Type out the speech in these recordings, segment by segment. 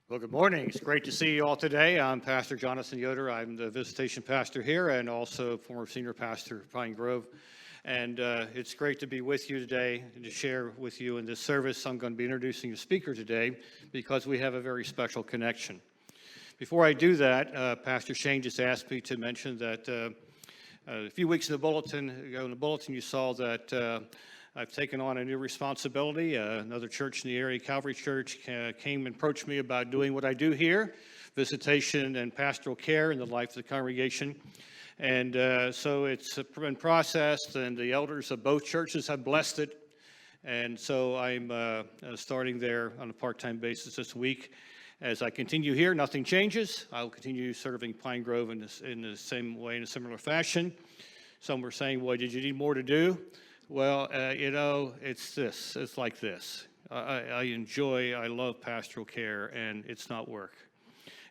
Well, good morning. It's great to see you all today. I'm Pastor Jonathan Yoder. I'm the visitation pastor here and also former senior pastor of Pine Grove. And it's great to be with you today and to share with you in this service. I'm going to be introducing the speaker today because we have a very special connection. Before I do that, Pastor Shane just asked me to mention that a few weeks in the bulletin you saw that I've taken on a new responsibility. Another church in the area, Calvary Church, came and approached me about doing what I do here, visitation and pastoral care in the life of the congregation. And so it's been processed, and the elders of both churches have blessed it. And so I'm starting there on a part-time basis this week. As I continue here, nothing changes. I'll continue serving Pine Grove in the same way, in a similar fashion. Some were saying, well, did you need more to do? Well, it's like this. I love pastoral care, and it's not work.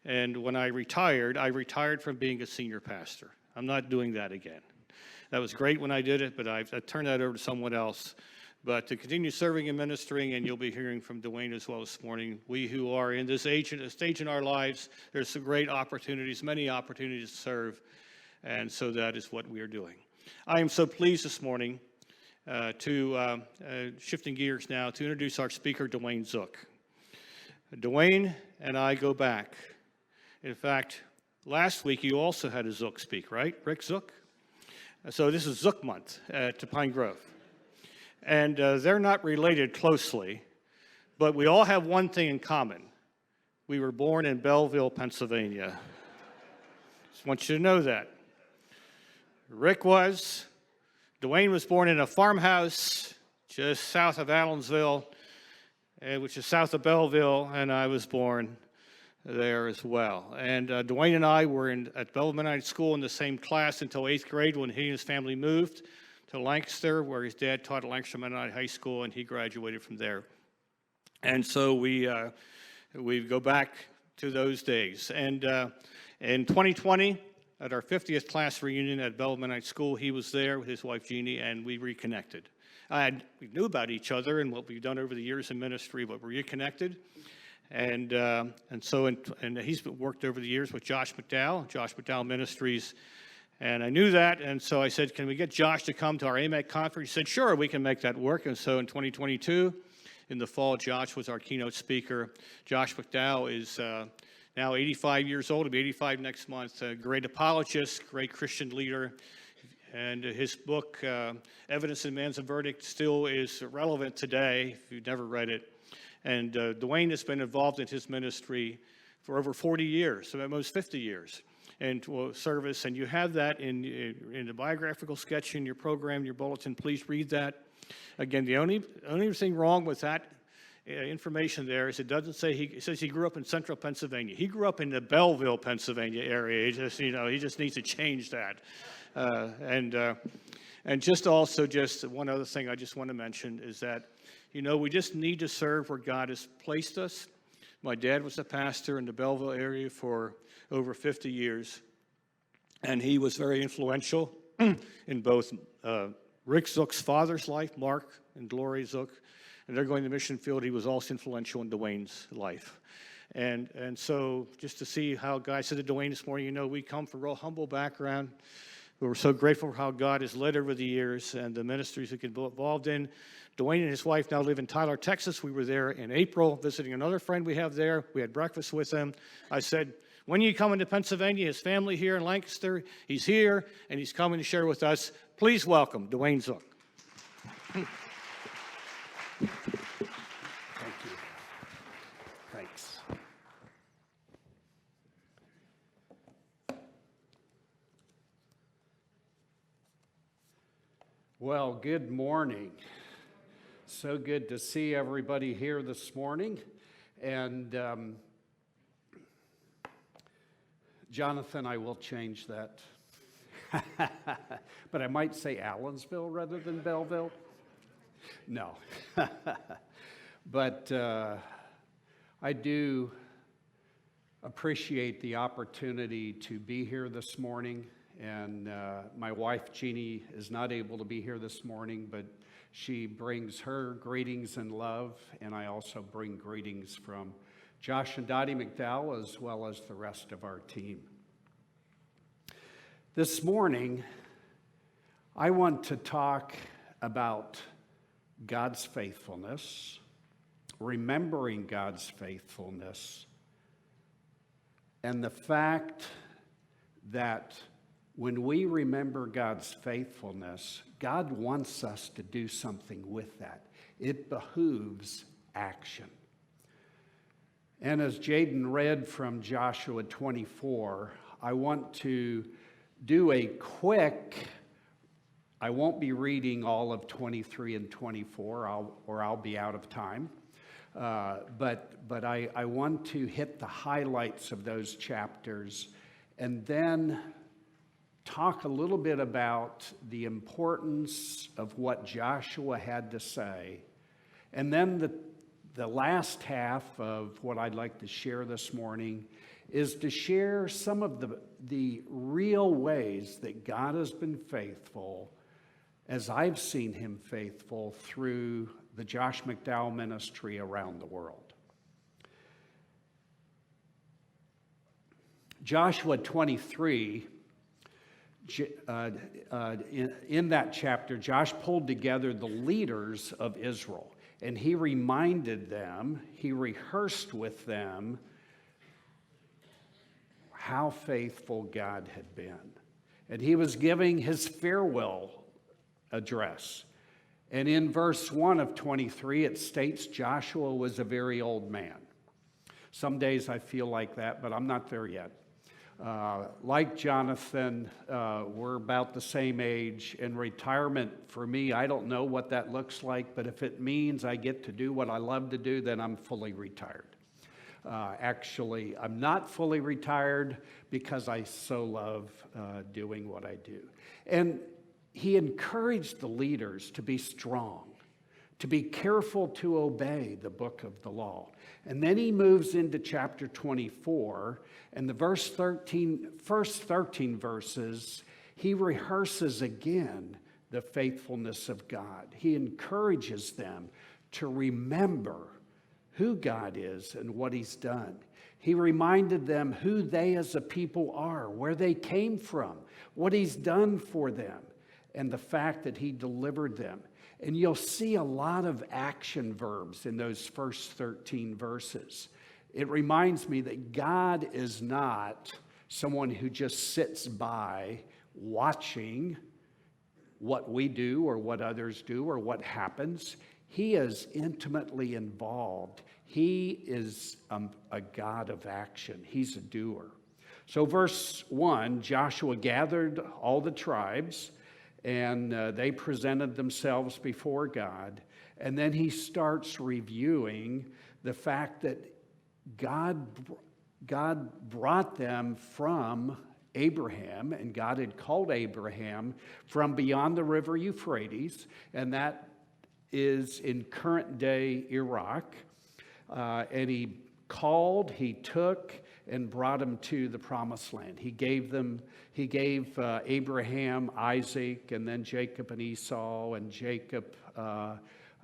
And when I retired from being a senior pastor. I'm not doing that again. That was great when I did it, but I turned that over to someone else. But to continue serving and ministering, and you'll be hearing from Duane as well this morning, we who are in this stage in our lives, there's some great opportunities, many opportunities to serve, and so that is what we are doing. I am so pleased this morning shifting gears now, to introduce our speaker, Duane Zook. Duane and I go back. In fact, last week you also had a Zook speak, right? Rick Zook? So this is Zook month to Pine Grove. And they're not related closely, but we all have one thing in common. We were born in Belleville, Pennsylvania. Just want you to know that. Rick was. Duane was born in a farmhouse just south of Allensville, which is south of Belleville, and I was born there as well. And Duane and I were at Belleville Mennonite School in the same class until 8th grade when he and his family moved to Lancaster, where his dad taught at Lancaster Mennonite High School, and he graduated from there. And so we go back to those days. And in 2020, at our 50th class reunion at Belleville Mennonite School, he was there with his wife, Jeannie, and we reconnected. We knew about each other and what we've done over the years in ministry, but we reconnected. And he's worked over the years with Josh McDowell Ministries. And I knew that, and so I said, can we get Josh to come to our AMAC conference? He said, sure, we can make that work. And so in 2022, in the fall, Josh was our keynote speaker. Josh McDowell is now 85 years old. He'll be 85 next month. A great apologist, great Christian leader. And his book, Evidence in Man's Verdict, still is relevant today, if you've never read it. And Duane has been involved in his ministry for over 40 years, so almost 50 years. And service, and you have that in the biographical sketch in your program, your bulletin. Please read that. Again, the only thing wrong with that information there is it doesn't say it says he grew up in central Pennsylvania. He grew up in the Belleville, Pennsylvania area. He just needs to change that. And just one other thing I just want to mention is that we just need to serve where God has placed us. My dad was a pastor in the Belleville area for over 50 years, and he was very influential in both Rick Zook's father's life, Mark and Gloria Zook, and they're going to the mission field. He was also influential in Duane's life. And so just to see how God said to Duane this morning, we come from a real humble background. We're so grateful for how God has led over the years and the ministries we get involved in. Duane and his wife now live in Tyler, Texas. We were there in April visiting another friend we have there. We had breakfast with them. I said, when are you coming to Pennsylvania? His family here in Lancaster. He's here, and he's coming to share with us. Please welcome Duane Zook. Thank you. Thanks. Well, good morning. So good to see everybody here this morning. And Jonathan, I will change that. But I might say Allensville rather than Belleville. No. But I do appreciate the opportunity to be here this morning. And my wife, Jeannie, is not able to be here this morning, but she brings her greetings and love, and I also bring greetings from Josh and Dottie McDowell, as well as the rest of our team. This morning, I want to talk about God's faithfulness, remembering God's faithfulness, and the fact that when we remember God's faithfulness, God wants us to do something with that. It behooves action. And as Jaden read from Joshua 24, I want to do a quick, I won't be reading all of 23 and 24, or I'll be out of time. But I want to hit the highlights of those chapters and then talk a little bit about the importance of what Joshua had to say. And then the last half of what I'd like to share this morning is to share some of the real ways that God has been faithful, as I've seen him faithful through the Josh McDowell Ministry around the world. Joshua 23, in that chapter, Josh pulled together the leaders of Israel, and he reminded them, he rehearsed with them how faithful God had been. And he was giving his farewell address. And in verse 1 of 23, it states Joshua was a very old man. Some days I feel like that, but I'm not there yet. Like Jonathan, we're about the same age. And retirement, for me, I don't know what that looks like, but if it means I get to do what I love to do, then I'm fully retired. Actually, I'm not fully retired because I so love doing what I do. And he encouraged the leaders to be strong, to be careful to obey the book of the law. And then he moves into chapter 24, and the first 13 verses, he rehearses again the faithfulness of God. He encourages them to remember who God is and what he's done. He reminded them who they as a people are, where they came from, what he's done for them, and the fact that he delivered them. And you'll see a lot of action verbs in those first 13 verses. It reminds me that God is not someone who just sits by watching what we do or what others do or what happens. He is intimately involved. He is a God of action. He's a doer. So verse 1, Joshua gathered all the tribes, and they presented themselves before God. And then he starts reviewing the fact that God brought them from Abraham, and God had called Abraham from beyond the river Euphrates, and that is in current day Iraq. And he called, he took, and brought them to the promised land. He gave Abraham, Isaac, and then Jacob and Esau, and Jacob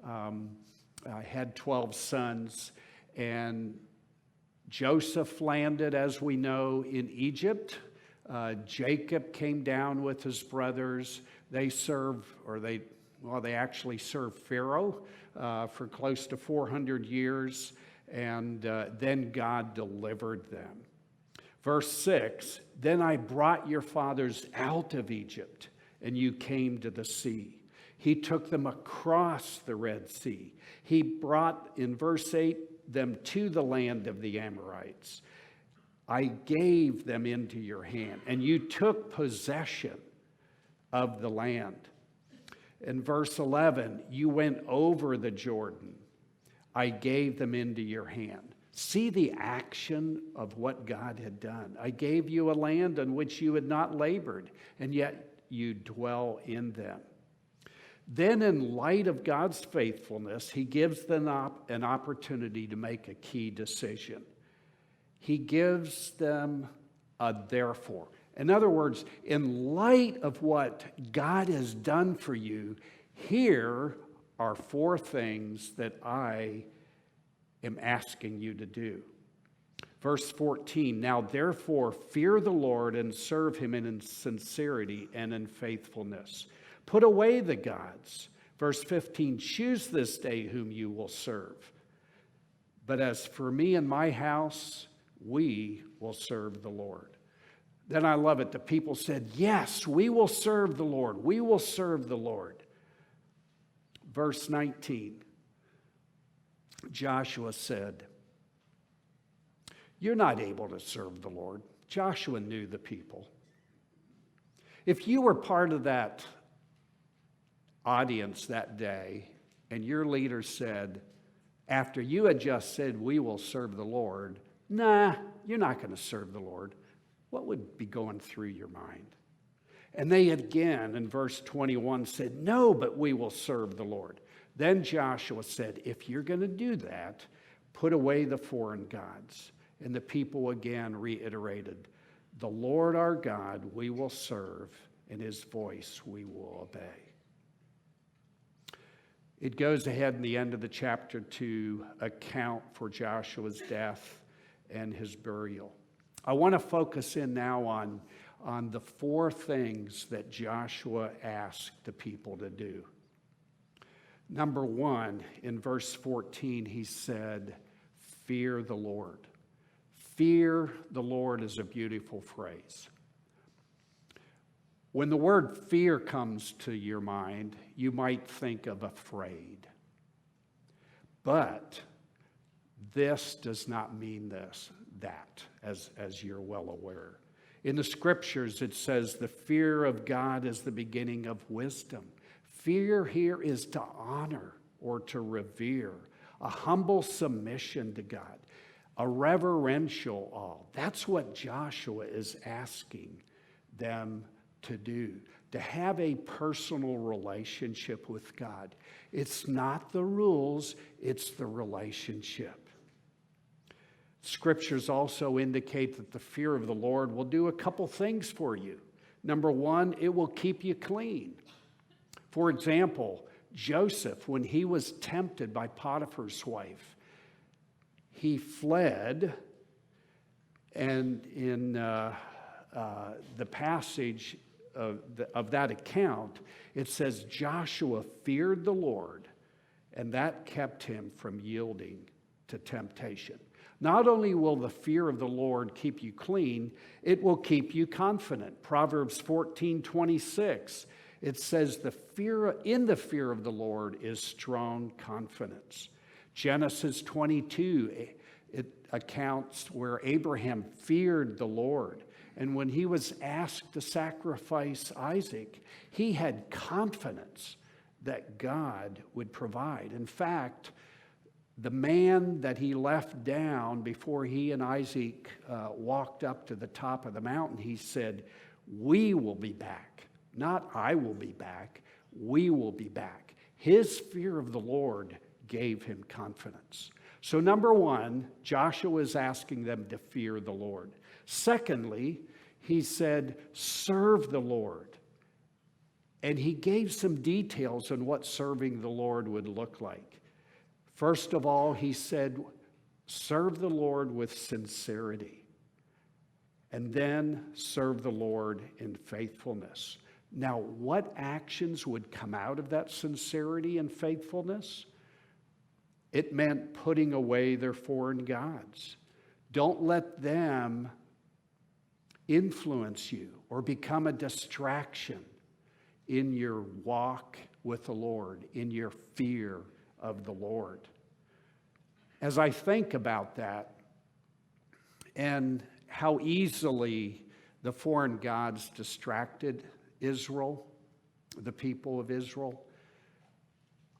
had 12 sons. And Joseph landed, as we know, in Egypt. Jacob came down with his brothers. They actually served Pharaoh for close to 400 years. And then God delivered them. Verse 6, then I brought your fathers out of Egypt, and you came to the sea. He took them across the Red Sea. He brought, in verse 8, them to the land of the Amorites. I gave them into your hand, and you took possession of the land. In verse 11, you went over the Jordan. I gave them into your hand. See the action of what God had done. I gave you a land on which you had not labored, and yet you dwell in them. Then, in light of God's faithfulness, he gives them an opportunity to make a key decision. He gives them a therefore. In other words, in light of what God has done for you, here are 4 things that I am asking you to do. Verse 14, now therefore fear the Lord and serve him in sincerity and in faithfulness. Put away the gods. Verse 15, choose this day whom you will serve. But as for me and my house, we will serve the Lord. Then I love it. The people said, yes, we will serve the Lord. We will serve the Lord. Verse 19, Joshua said, you're not able to serve the Lord. Joshua knew the people. If you were part of that audience that day and your leader said, after you had just said, we will serve the Lord, nah, you're not going to serve the Lord, what would be going through your mind? And they again in verse 21 said, no, but we will serve the Lord. Then Joshua said, if you're going to do that, put away the foreign gods. And the people again reiterated, the Lord our God we will serve, and his voice we will obey. It goes ahead in the end of the chapter to account for Joshua's death and his burial. I want to focus in now on the four things that Joshua asked the people to do. Number one, in verse 14, he said, fear the Lord. Fear the Lord is a beautiful phrase. When the word fear comes to your mind, you might think of afraid. But this does not mean that, as you're well aware. In the scriptures, it says the fear of God is the beginning of wisdom. Fear here is to honor or to revere, a humble submission to God, a reverential awe. That's what Joshua is asking them to do, to have a personal relationship with God. It's not the rules, it's the relationship. Scriptures also indicate that the fear of the Lord will do a couple things for you. Number one, it will keep you clean. For example, Joseph, when he was tempted by Potiphar's wife, he fled, and in the passage of that account, it says Joshua feared the Lord, and that kept him from yielding to temptation. Not only will the fear of the Lord keep you clean, it will keep you confident. Proverbs 14:26, it says in the fear of the Lord is strong confidence. Genesis 22, it accounts where Abraham feared the Lord. And when he was asked to sacrifice Isaac, he had confidence that God would provide. In fact, the man that he left down before he and Isaac walked up to the top of the mountain, he said, we will be back. Not I will be back, we will be back. His fear of the Lord gave him confidence. So number one, Joshua is asking them to fear the Lord. Secondly, he said, serve the Lord. And he gave some details on what serving the Lord would look like. First of all, he said, serve the Lord with sincerity. And then serve the Lord in faithfulness. Now, what actions would come out of that sincerity and faithfulness? It meant putting away their foreign gods. Don't let them influence you or become a distraction in your walk with the Lord, in your fear of the Lord. As I think about that and how easily the foreign gods distracted Israel, the people of Israel,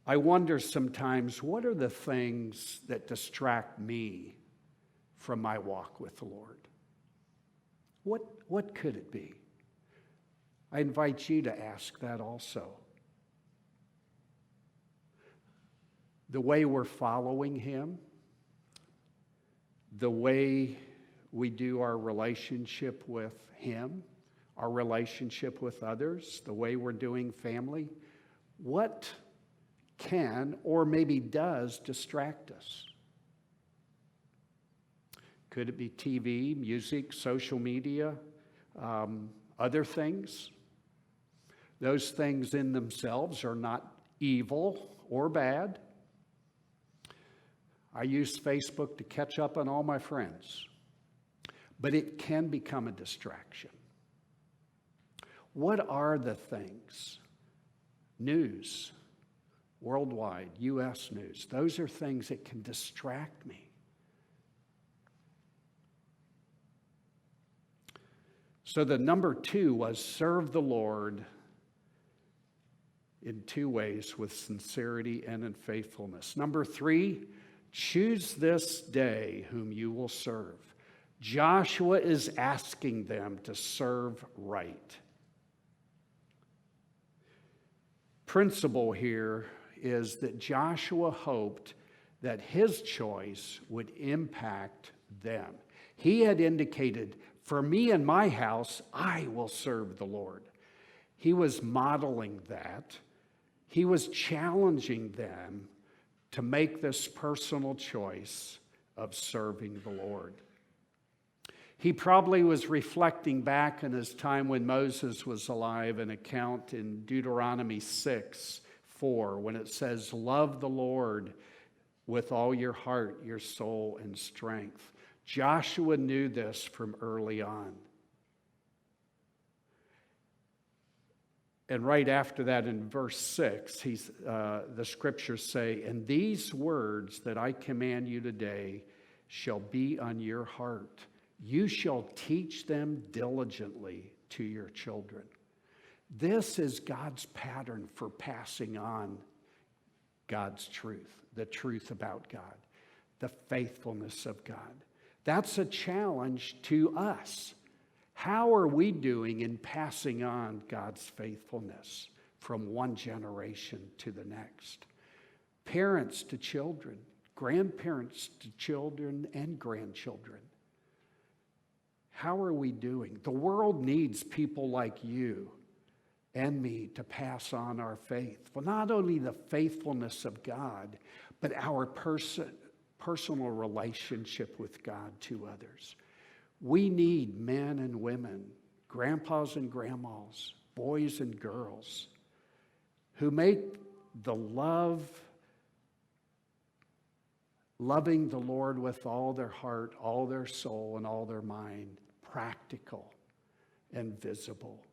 I wonder sometimes, what are the things that distract me from my walk with the Lord? What could it be? I invite you to ask that also. The way we're following Him, the way we do our relationship with Him, our relationship with others, the way we're doing family, what can or maybe does distract us? Could it be TV, music, social media, other things? Those things in themselves are not evil or bad. I use Facebook to catch up on all my friends, but it can become a distraction. What are the things? News, worldwide, U.S. news. Those are things that can distract me. So the number 2 was serve the Lord in 2 ways, with sincerity and in faithfulness. Number 3, choose this day whom you will serve. Joshua is asking them to serve right. Principle here is that Joshua hoped that his choice would impact them. He had indicated, for me and my house, I will serve the Lord. He was modeling that. He was challenging them to make this personal choice of serving the Lord. He probably was reflecting back in his time when Moses was alive, an account in Deuteronomy 6:4, when it says, love the Lord with all your heart, your soul, and strength. Joshua knew this from early on. And right after that, in verse 6, the scriptures say, and these words that I command you today shall be on your heart. You shall teach them diligently to your children. This is God's pattern for passing on God's truth, the truth about God, the faithfulness of God. That's a challenge to us. How are we doing in passing on God's faithfulness from one generation to the next? Parents to children, grandparents to children and grandchildren. How are we doing? The world needs people like you and me to pass on our faith. Well, not only the faithfulness of God, but our personal relationship with God to others. We need men and women, grandpas and grandmas, boys and girls, who make the loving the Lord with all their heart, all their soul, and all their mind, practical and visible.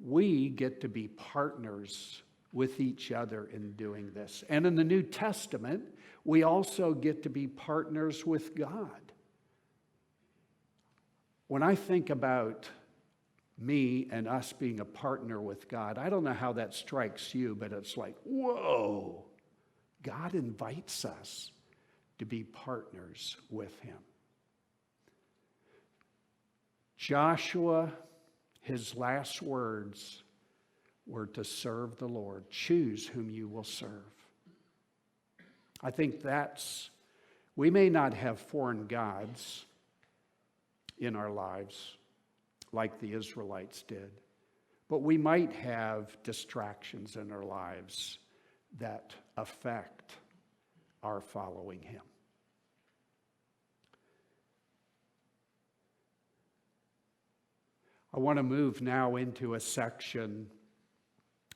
We get to be partners with each other in doing this. And in the New Testament, we also get to be partners with God. When I think about me and us being a partner with God, I don't know how that strikes you, but it's like, whoa, God invites us to be partners with him. Joshua, his last words were to serve the Lord. Choose whom you will serve. I think we may not have foreign gods in our lives like the Israelites did, but we might have distractions in our lives that affect our following him. I want to move now into a section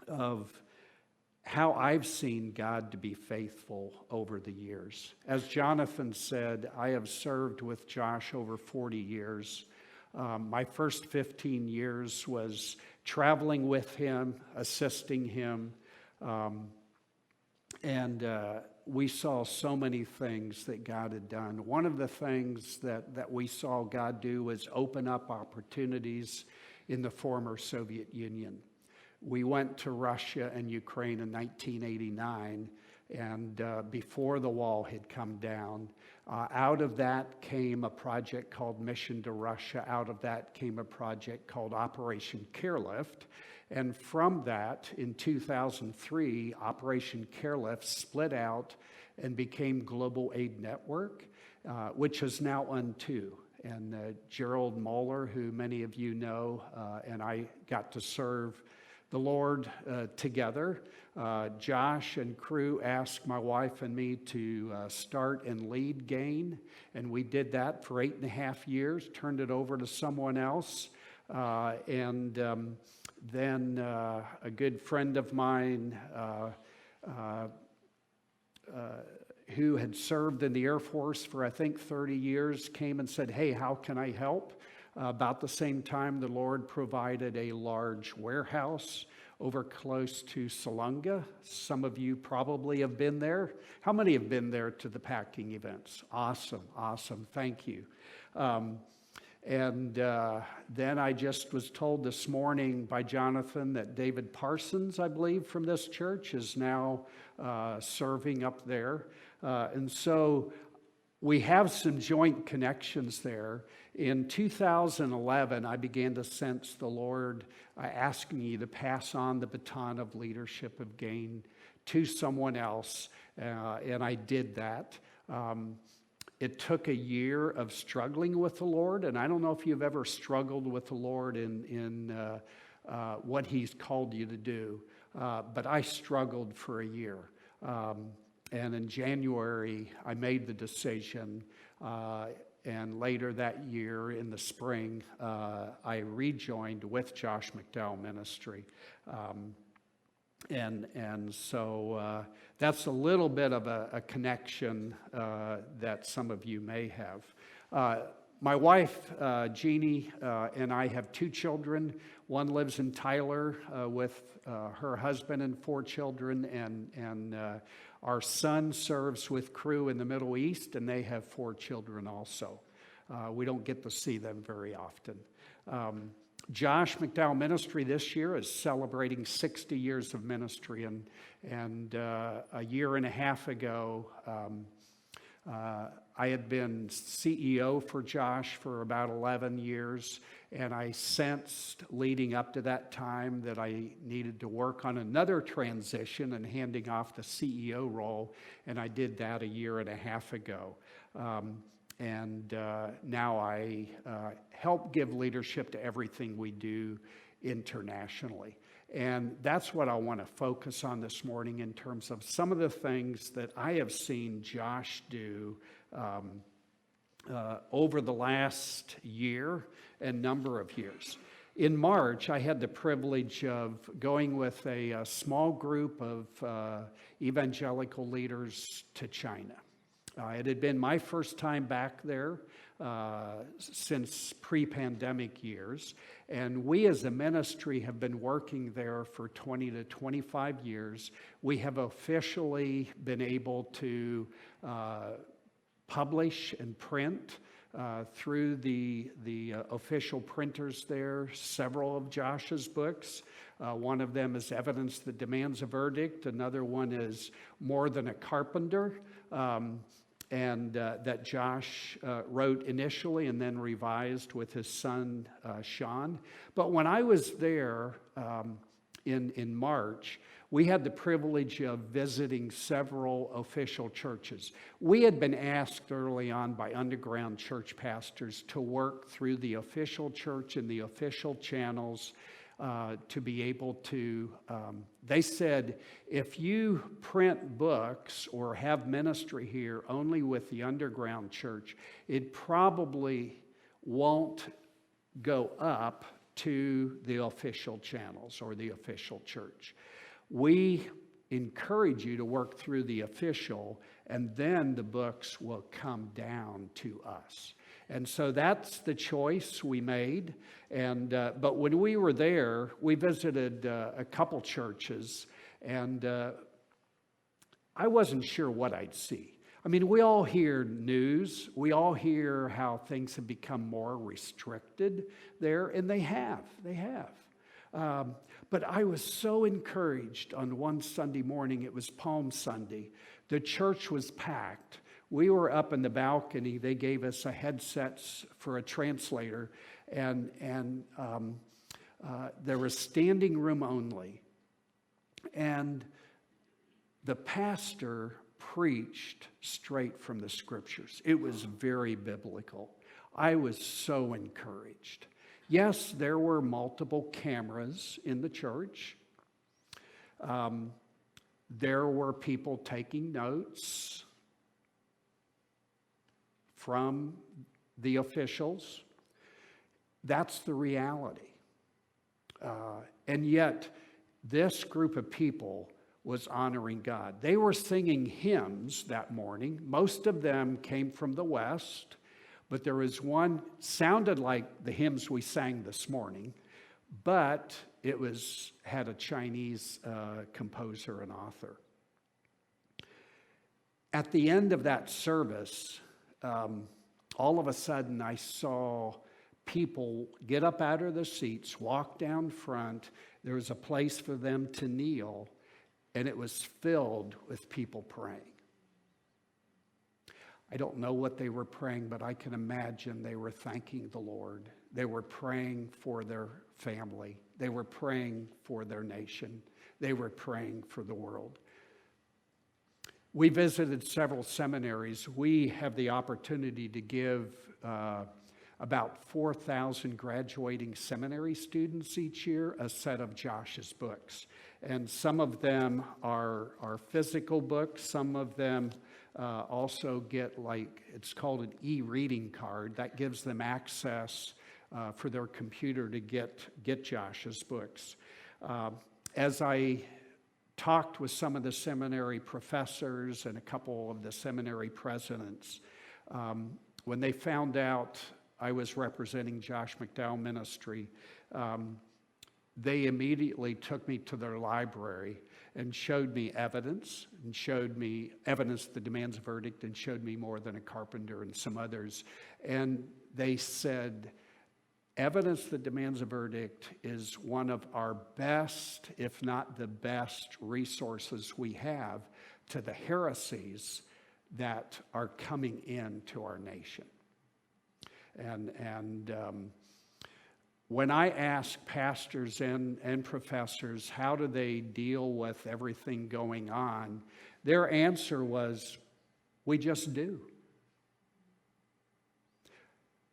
of how I've seen God to be faithful over the years. As Jonathan said, I have served with Josh over 40 years. My first 15 years was traveling with him, assisting him, and we saw so many things that God had done. One of the things that we saw God do was open up opportunities in the former Soviet Union. We went to Russia and Ukraine in 1989, and before the wall had come down. Out of that came a project called Mission to Russia. Out of that came a project called Operation Carelift. And from that, in 2003, Operation Carelift split out and became Global Aid Network, which is now unto. And Gerald Moeller, who many of you know, and I got to serve the Lord together. Josh and crew asked my wife and me to start and lead Gain, and we did that for 8.5 years, turned it over to someone else. Then a good friend of mine who had served in the Air Force for, I think, 30 years came and said, "Hey, how can I help?" About the same time, the Lord provided a large warehouse over close to Salunga. Some of you probably have been there. How many have been there to the packing events? Awesome. Thank you. Then I just was told this morning by Jonathan that David Parsons, I believe, from this church is now serving up there. And so we have some joint connections there. In 2011, I began to sense the Lord asking me to pass on the baton of leadership of Gain to someone else, and I did that. It took a year of struggling with the Lord, and I don't know if you've ever struggled with the Lord in what He's called you to do, but I struggled for a year. And in January, I made the decision, and later that year in the spring, I rejoined with Josh McDowell Ministry. So that's a little bit of a connection that some of you may have. My wife, Jeannie, and I have 2 children. One lives in Tyler with her husband and 4 children, and our son serves with crew in the Middle East, and they have 4 children also. We don't get to see them very often. Josh McDowell Ministry this year is celebrating 60 years of ministry, and a year and a half ago, I had been CEO for Josh for about 11 years, and I sensed leading up to that time that I needed to work on another transition and handing off the CEO role, and I did that a year and a half ago. Now I help give leadership to everything we do internationally. And that's what I want to focus on this morning in terms of some of the things that I have seen Josh do over the last year and number of years. In March, I had the privilege of going with a small group of evangelical leaders to China. It had been my first time back there since pre-pandemic years, and we as a ministry have been working there for 20 to 25 years. We have officially been able to publish and print through the official printers there several of Josh's books. One of them is Evidence That Demands a Verdict. Another one is More Than a Carpenter. That Josh wrote initially and then revised with his son, Sean. But when I was there in March, we had the privilege of visiting several official churches. We had been asked early on by underground church pastors to work through the official church and the official channels to be able to, they said, if you print books or have ministry here only with the underground church, it probably won't go up to the official channels or the official church. We encourage you to work through the official, and then the books will come down to us. And so that's the choice we made. But when we were there, we visited a couple churches, and I wasn't sure what I'd see. I mean, we all hear news. We all hear how things have become more restricted there, and they have. But I was so encouraged on one Sunday morning. It was Palm Sunday. The church was packed. We were up in the balcony. They gave us a headsets for a translator, and there was standing room only. And the pastor preached straight from the scriptures. It was very biblical. I was so encouraged. Yes, there were multiple cameras in the church. There were people taking notes from the officials. That's the reality. And yet, this group of people was honoring God. They were singing hymns that morning. Most of them came from the West, but there was one, sounded like the hymns we sang this morning, but it had a Chinese composer and author. At the end of that service, all of a sudden I saw people get up out of their seats, walk down front. There was a place for them to kneel, and it was filled with people praying. I don't know what they were praying, but I can imagine they were thanking the Lord. They were praying for their family. They were praying for their nation. They were praying for the world. We visited several seminaries. We have the opportunity to give about 4,000 graduating seminary students each year a set of Josh's books. And some of them are physical books. Some of them also get it's called an e-reading card. That gives them access for their computer to get Josh's books. As I talked with some of the seminary professors and a couple of the seminary presidents, when they found out I was representing Josh McDowell Ministry, they immediately took me to their library and showed me evidence, that demands a verdict, and showed me More Than a Carpenter and some others. And they said, Evidence That Demands a Verdict is one of our best, if not the best, resources we have to the heresies that are coming into our nation. And when I ask pastors and professors how do they deal with everything going on, their answer was, we just do.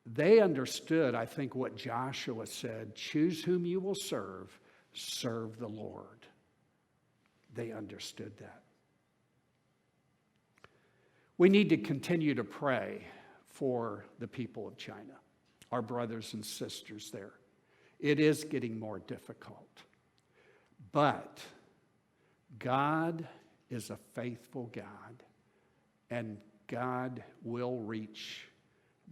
They understood, I think, what Joshua said, choose whom you will serve the Lord. They understood that. We need to continue to pray for the people of China, our brothers and sisters there. It is getting more difficult. But God is a faithful God, and God will reach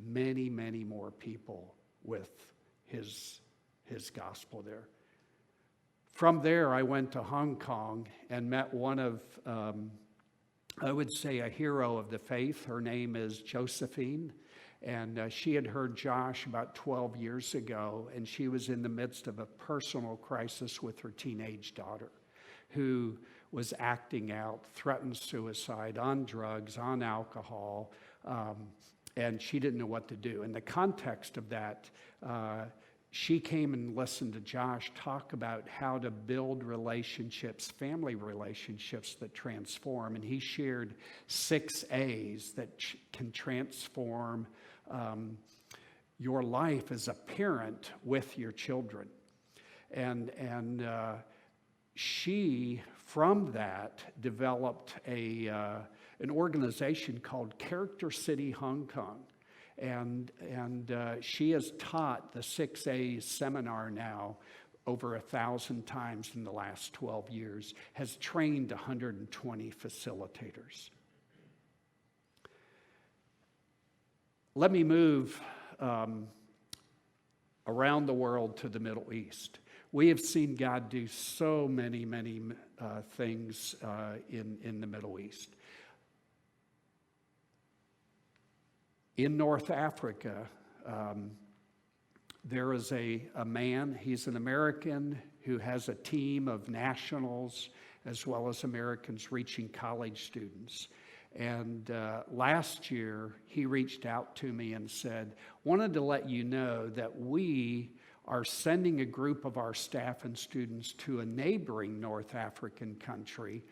many, many more people with his gospel there. From there, I went to Hong Kong and met one of, I would say, a hero of the faith. Her name is Josephine. And she had heard Josh about 12 years ago, and she was in the midst of a personal crisis with her teenage daughter, who was acting out, threatened suicide, on drugs, on alcohol, and she didn't know what to do. In the context of that, she came and listened to Josh talk about how to build relationships, family relationships that transform. And he shared 6 A's that can transform your life as a parent with your children. And she, from that, developed an organization called Character City Hong Kong. And she has taught the 6 A's seminar now over 1,000 times in the last 12 years, has trained 120 facilitators. Let me move around the world to the Middle East. We have seen God do so many, many things in the Middle East. In North Africa, there is a man, he's an American who has a team of nationals as well as Americans reaching college students. And last year, he reached out to me and said, wanted to let you know that we are sending a group of our staff and students to a neighboring North African country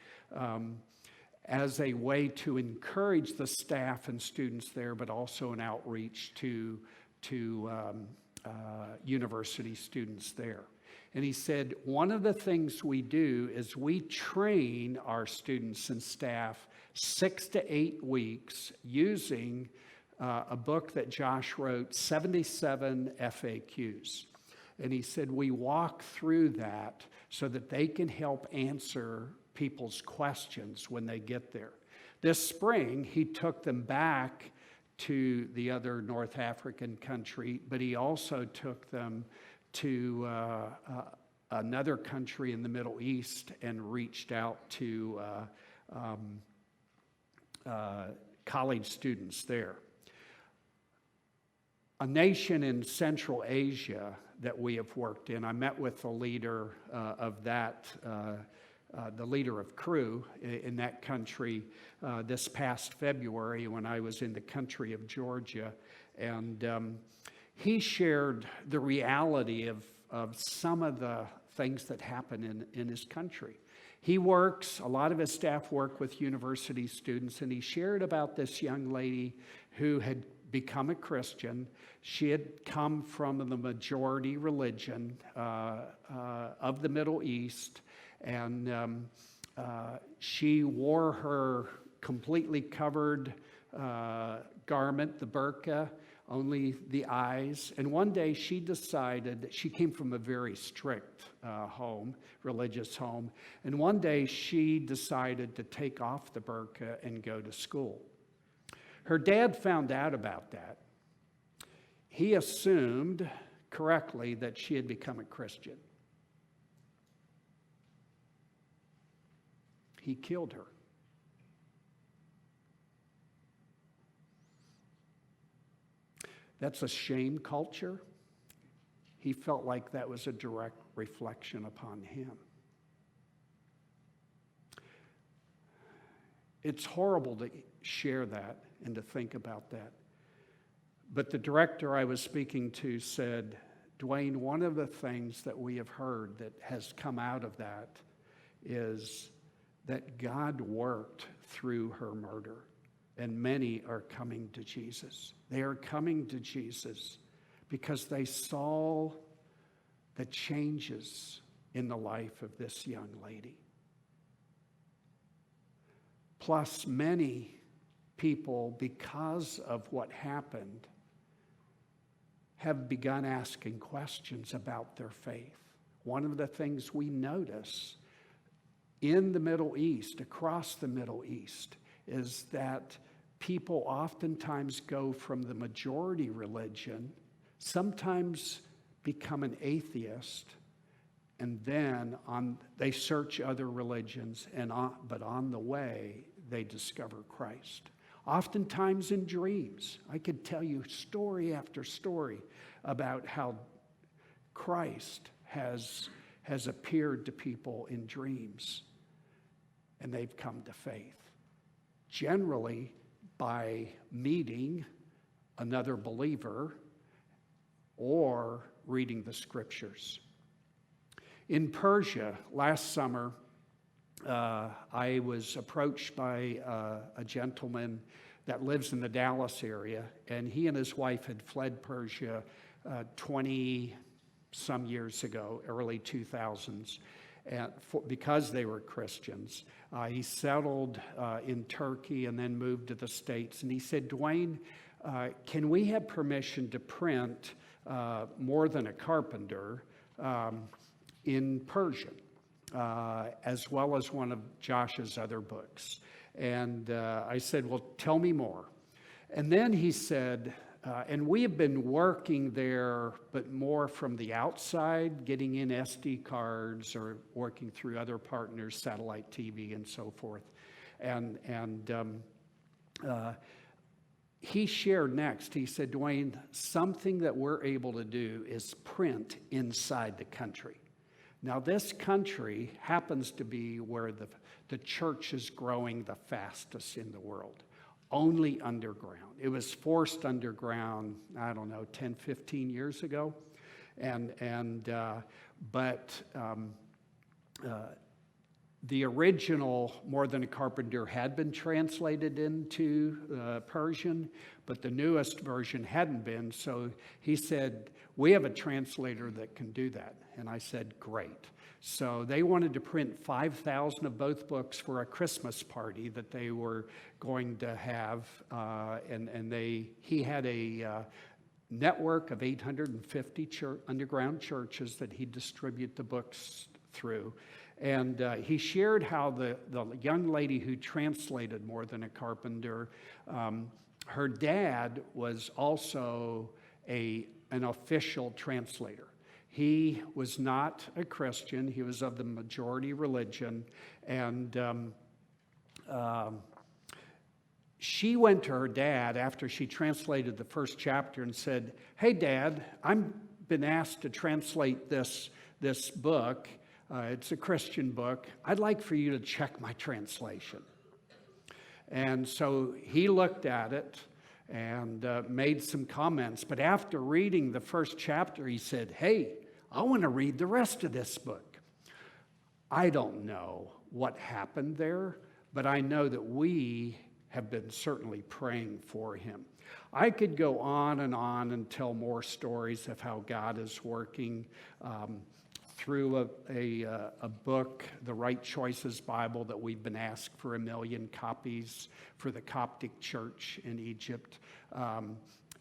as a way to encourage the staff and students there, but also an outreach to university students there. And he said, one of the things we do is we train our students and staff 6 to 8 weeks using a book that Josh wrote, 77 FAQs. And he said, we walk through that so that they can help answer people's questions when they get there. This spring, he took them back to the other North African country, but he also took them to another country in the Middle East and reached out to college students there. A nation in Central Asia that we have worked in, I met with the leader of that, the leader of Cru in that country this past February when I was in the country of Georgia. And he shared the reality of some of the things that happen in his country. He works, a lot of his staff work with university students, and he shared about this young lady who had become a Christian. She had come from the majority religion of the Middle East, and she wore her completely covered garment, the burqa, only the eyes. And one day she decided, she came from a very strict home, religious home, and one day she decided to take off the burqa and go to school. Her dad found out about that. He assumed correctly that she had become a Christian. He killed her. That's a shame culture. He felt like that was a direct reflection upon him. It's horrible to share that and to think about that. But the director I was speaking to said, Duane, one of the things that we have heard that has come out of that is that God worked through her murder, and many are coming to Jesus. They are coming to Jesus because they saw the changes in the life of this young lady. Plus, many people, because of what happened, have begun asking questions about their faith. One of the things we notice in the Middle East, across the Middle East, is that people oftentimes go from the majority religion, sometimes become an atheist, and then they search other religions, but on the way, they discover Christ. Oftentimes in dreams. I could tell you story after story about how Christ has appeared to people in dreams, and they've come to faith. Generally, by meeting another believer or reading the scriptures. In Persia, last summer, I was approached by a gentleman that lives in the Dallas area, and he and his wife had fled Persia 20-some years ago, early 2000s, because they were Christians. He settled in Turkey and then moved to the States. And he said, Duane, can we have permission to print More Than a Carpenter in Persian, as well as one of Josh's other books? And I said, well, tell me more. And then he said, and we have been working there, but more from the outside, getting in SD cards or working through other partners, satellite TV and so forth. And he shared next, he said, Duane, something that we're able to do is print inside the country. Now, this country happens to be where the church is growing the fastest in the world. Only underground. It was forced underground, I don't know, 10, 15 years ago. The original More Than a Carpenter had been translated into Persian, but the newest version hadn't been. So he said, we have a translator that can do that. And I said, great. So they wanted to print 5,000 of both books for a Christmas party that they were going to have. He had a network of 850 underground churches that he distribute the books through. And he shared how the young lady who translated More Than a Carpenter, her dad was also an official translator. He was not a Christian. He was of the majority religion. And she went to her dad after she translated the first chapter and said, hey, Dad, I've been asked to translate this book. It's a Christian book. I'd like for you to check my translation. And so he looked at it and made some comments. But after reading the first chapter, he said, hey, I want to read the rest of this book. I don't know what happened there, but I know that we have been certainly praying for him. I could go on and tell more stories of how God is working through a book, the Right Choices Bible, that we've been asked for 1 million copies for the Coptic Church in Egypt,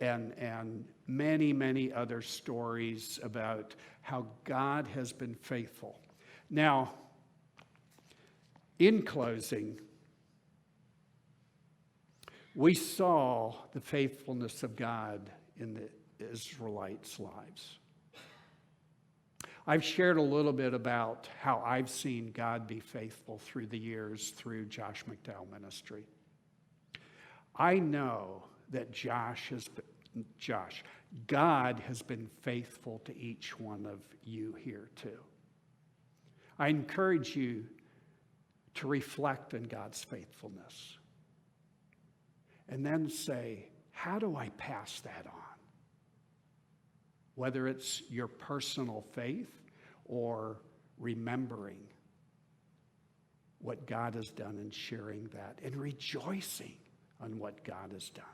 and many, many other stories about how God has been faithful. Now, in closing, we saw the faithfulness of God in the Israelites' lives. I've shared a little bit about how I've seen God be faithful through the years through Josh McDowell Ministry. I know that God has been faithful to each one of you here too. I encourage you to reflect on God's faithfulness and then say, how do I pass that on? Whether it's your personal faith or remembering what God has done and sharing that and rejoicing on what God has done.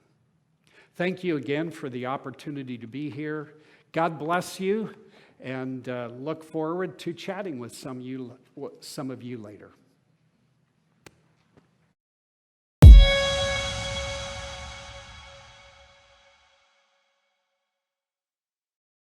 Thank you again for the opportunity to be here. God bless you, and look forward to chatting with some of you later.